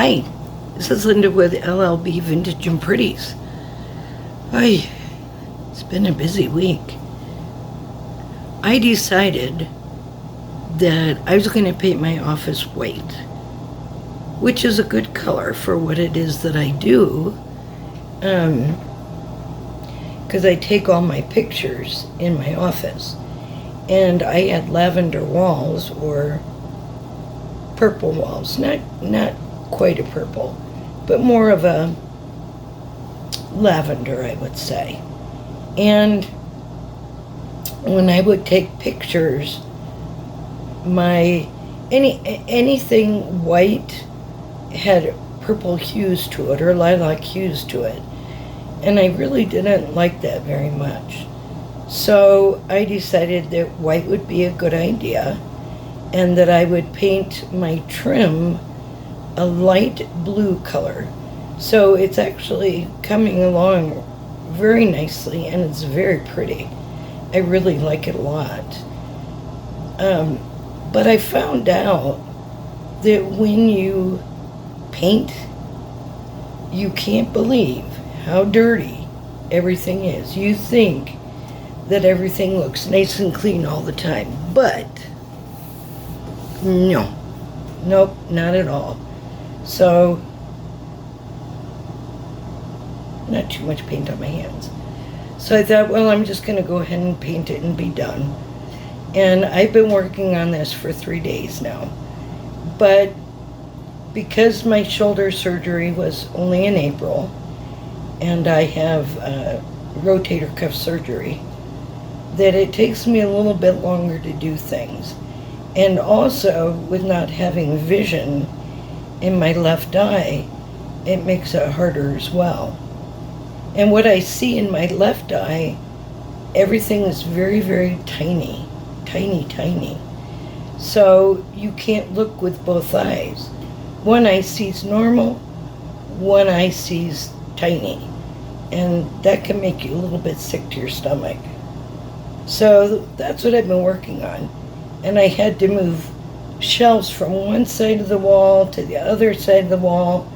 Hi, this is Linda with LLB Vintage and Pretties. Hi, it's been a busy week. I decided that I was going to paint my office white, which is a good color for what it is that I do, because I take all my pictures in my office, and I had lavender walls or purple walls, not quite a purple, but more of a lavender, I would say. And when I would take pictures, anything white had purple hues to it or lilac hues to it, and I really didn't like that very much. So I decided that white would be a good idea, and that I would paint my trim a light blue color. So it's actually coming along very nicely, and it's very pretty. I really like it a lot. But I found out that when you paint, you can't believe how dirty everything is. You think that everything looks nice and clean all the time, but nope, not at all. So, not too much paint on my hands. So I thought, well, I'm just going to go ahead and paint it and be done. And I've been working on this for 3 days now. But because my shoulder surgery was only in April, and I have rotator cuff surgery, that it takes me a little bit longer to do things. And also, with not having vision in my left eye, it makes it harder as well. And what I see in my left eye, everything is very, very tiny. So you can't look with both eyes. One eye sees normal, one eye sees tiny. And that can make you a little bit sick to your stomach. So that's what I've been working on. And I had to move shelves from one side of the wall to the other side of the wall.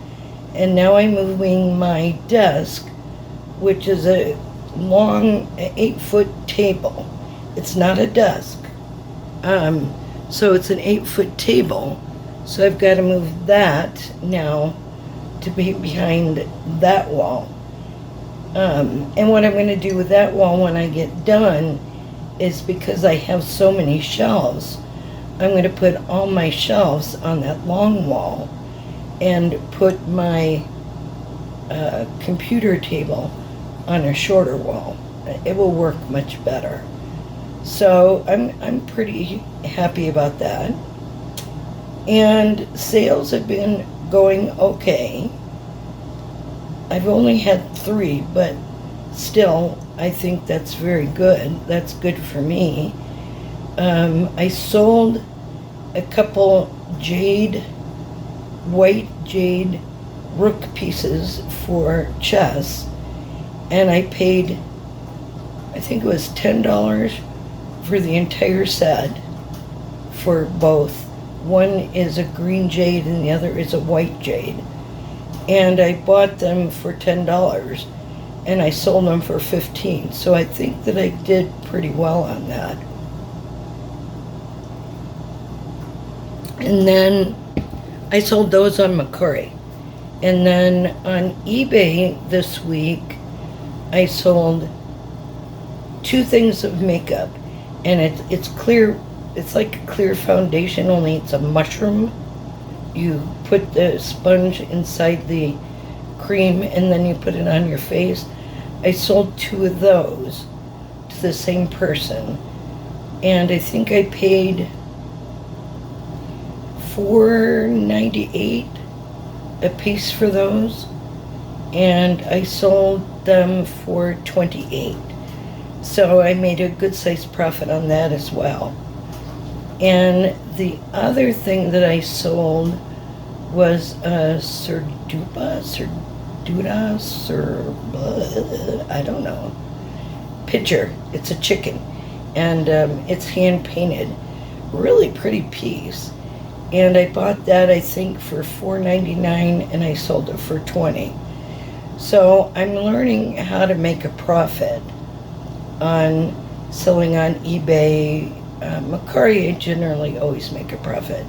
And now I'm moving my desk, which is a long 8-foot table. It's not a desk. So it's an 8-foot table. So I've got to move that now to be behind that wall. And what I'm going to do with that wall when I get done is, because I have so many shelves, I'm going to put all my shelves on that long wall and put my computer table on a shorter wall. It will work much better. So I'm pretty happy about that. And sales have been going okay. I've only had 3, but still, I think that's very good. That's good for me. I sold a couple white jade rook pieces for chess, and I paid, I think it was $10 for the entire set for both. One is a green jade and the other is a white jade. And I bought them for $10 and I sold them for $15. So I think that I did pretty well on that. And then I sold those on Mercari. And then on eBay this week, I sold 2 things of makeup. And it's clear, it's like a clear foundation, only it's a mushroom. You put the sponge inside the cream and then you put it on your face. I sold 2 of those to the same person. And I think I paid $4.98 a piece for those. And I sold them for $28. So I made a good sized profit on that as well. And the other thing that I sold was a I don't know, pitcher. It's a chicken, and it's hand painted. Really pretty piece. And I bought that, I think, for $4.99, and I sold it for $20. So I'm learning how to make a profit on selling on eBay. Mercari, I generally always make a profit.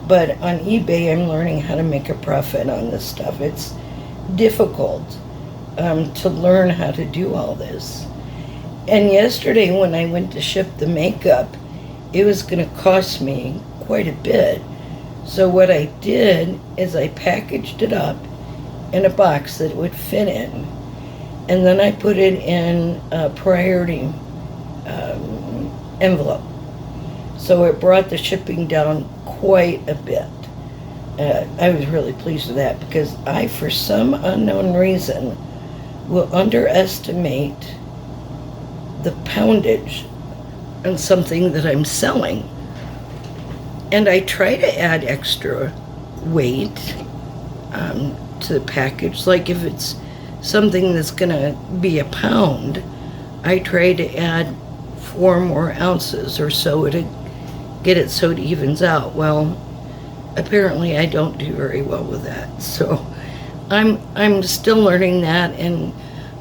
But on eBay, I'm learning how to make a profit on this stuff. It's difficult to learn how to do all this. And yesterday, when I went to ship the makeup, it was going to cost me quite a bit. So what I did is I packaged it up in a box that it would fit in. And then I put it in a priority envelope. So it brought the shipping down quite a bit. I was really pleased with that because I, for some unknown reason, will underestimate the poundage on something that I'm selling. And I try to add extra weight to the package. Like if it's something that's gonna be a pound, I try to add 4 more ounces or so to get it so it evens out. Well, apparently I don't do very well with that. So I'm still learning that, and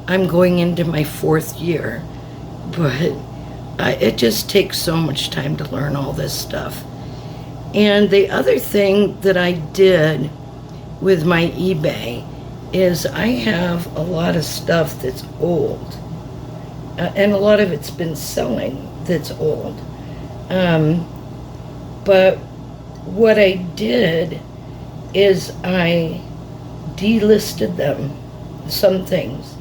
I'm going into my 4th year. But it just takes so much time to learn all this stuff. And the other thing that I did with my eBay is I have a lot of stuff that's old. And a lot of it's been selling that's old. But what I did is I delisted them, some things,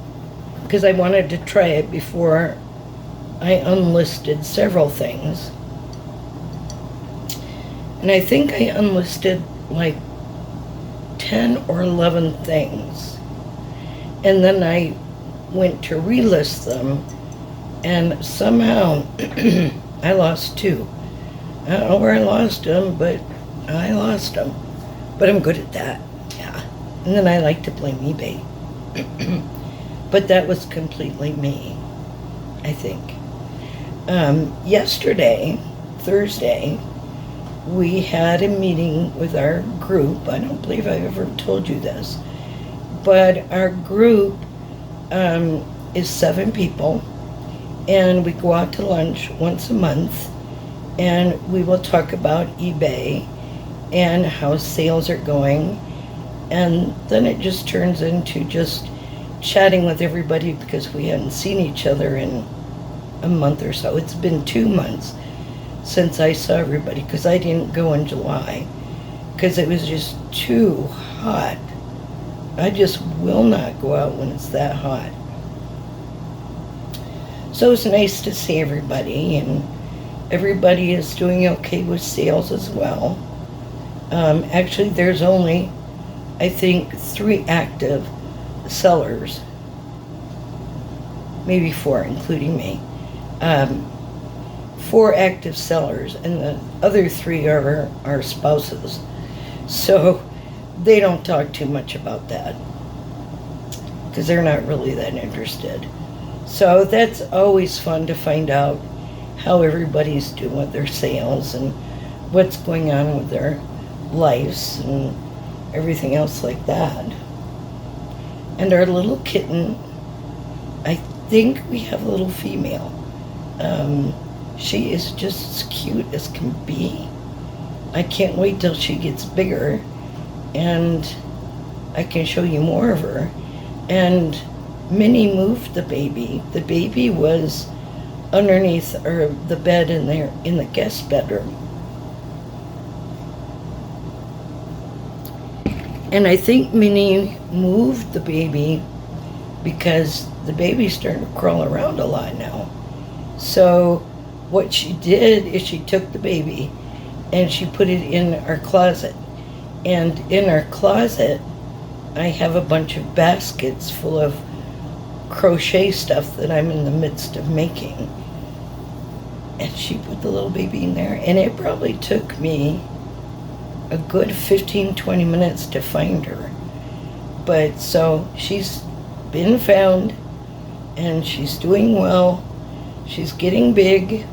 because I wanted to try it before I unlisted several things. And I think I unlisted like 10 or 11 things. And then I went to relist them, and somehow I lost 2. I don't know where I lost them, but I lost them. But I'm good at that, yeah. And then I like to blame eBay. But that was completely me, I think. Yesterday, Thursday, we had a meeting with our group. I don't believe I've ever told you this, but our group is 7 people, and we go out to lunch once a month, and we will talk about eBay and how sales are going, and then it just turns into just chatting with everybody because we hadn't seen each other in a month or so. It's been 2 months since I saw everybody because I didn't go in July because it was just too hot. I just will not go out when it's that hot. So it's nice to see everybody, and everybody is doing okay with sales as well. Actually, there's only, I think, 3 active sellers, maybe 4, including me. 4 active sellers, and the other 3 are our spouses. So they don't talk too much about that because they're not really that interested. So that's always fun to find out how everybody's doing with their sales and what's going on with their lives and everything else like that. And our little kitten, I think we have a little female. She is just as cute as can be. I can't wait till she gets bigger and I can show you more of her. And Minnie moved the baby. The baby was underneath the bed in the guest bedroom. And I think Minnie moved the baby because the baby's starting to crawl around a lot now. So what she did is she took the baby and she put it in our closet. And in our closet, I have a bunch of baskets full of crochet stuff that I'm in the midst of making. And she put the little baby in there, and it probably took me a good 15-20 minutes to find her. But so she's been found, and she's doing well. She's getting big.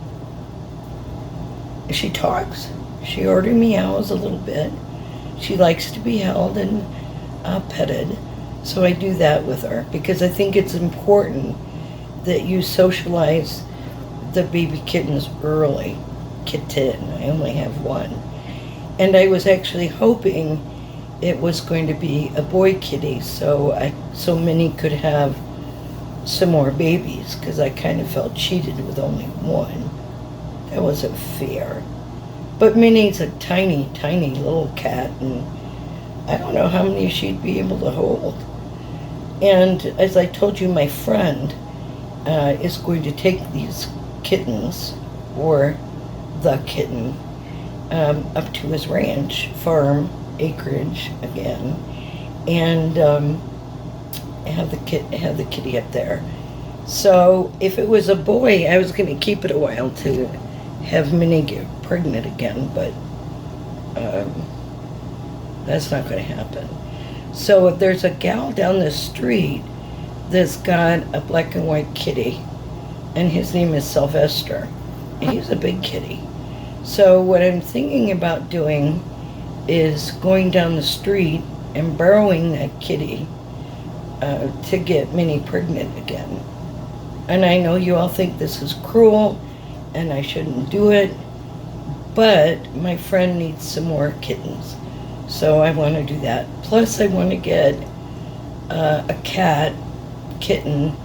She talks. She already meows a little bit. She likes to be held and petted. So I do that with her because I think it's important that you socialize the baby kittens early. Kitten, I only have one. And I was actually hoping it was going to be a boy kitty so Minnie could have some more babies because I kind of felt cheated with only one. That wasn't fair. But Minnie's a tiny, tiny little cat, and I don't know how many she'd be able to hold. And as I told you, my friend is going to take these kittens, or the kitten, up to his ranch, farm, acreage again, and have the kitty up there. So if it was a boy, I was going to keep it a while to have Minnie get pregnant again, but that's not going to happen. So there's a gal down the street that's got a black and white kitty, and his name is Sylvester. And he's a big kitty. So what I'm thinking about doing is going down the street and borrowing that kitty to get Minnie pregnant again. And I know you all think this is cruel and I shouldn't do it, but my friend needs some more kittens. So I want to do that. Plus I want to get a kitten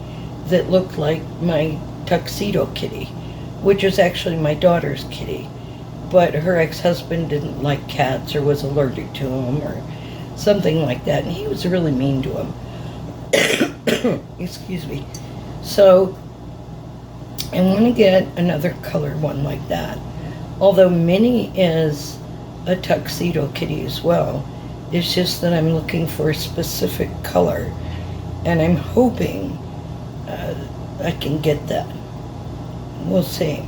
that looked like my tuxedo kitty, which is actually my daughter's kitty. But her ex-husband didn't like cats or was allergic to them or something like that, and he was really mean to him. Excuse me. So I want to get another colored one like that. Although Minnie is a tuxedo kitty as well. It's just that I'm looking for a specific color, and I'm hoping I can get that. We'll see.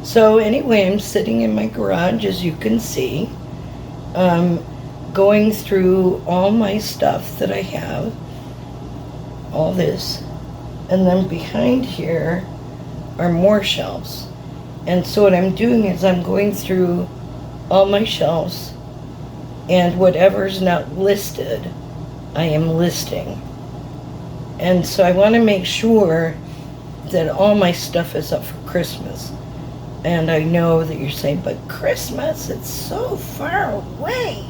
So anyway, I'm sitting in my garage, as you can see, going through all my stuff that I have, all this, and then behind here are more shelves. And so what I'm doing is I'm going through all my shelves, and whatever's not listed, I am listing. And so I want to make sure that all my stuff is up for Christmas. And I know that you're saying, but Christmas, it's so far away.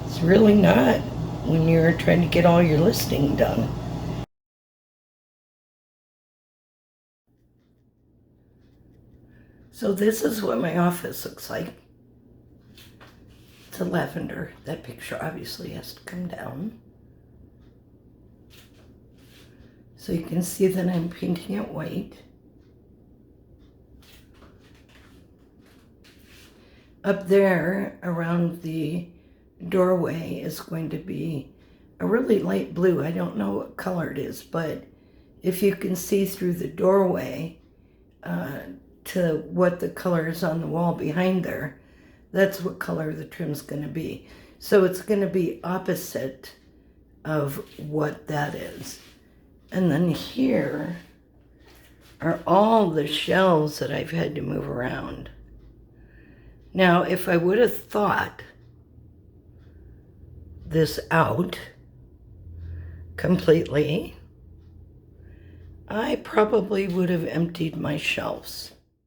It's really not when you're trying to get all your listing done. So this is what my office looks like. It's a lavender. That picture obviously has to come down. So you can see that I'm painting it white. Up there around the doorway is going to be a really light blue. I don't know what color it is, but if you can see through the doorway to what the color is on the wall behind there, that's what color the trim's going to be. So it's going to be opposite of what that is. And then here are all the shelves that I've had to move around. Now, if I would have thought this out completely, I probably would have emptied my shelves.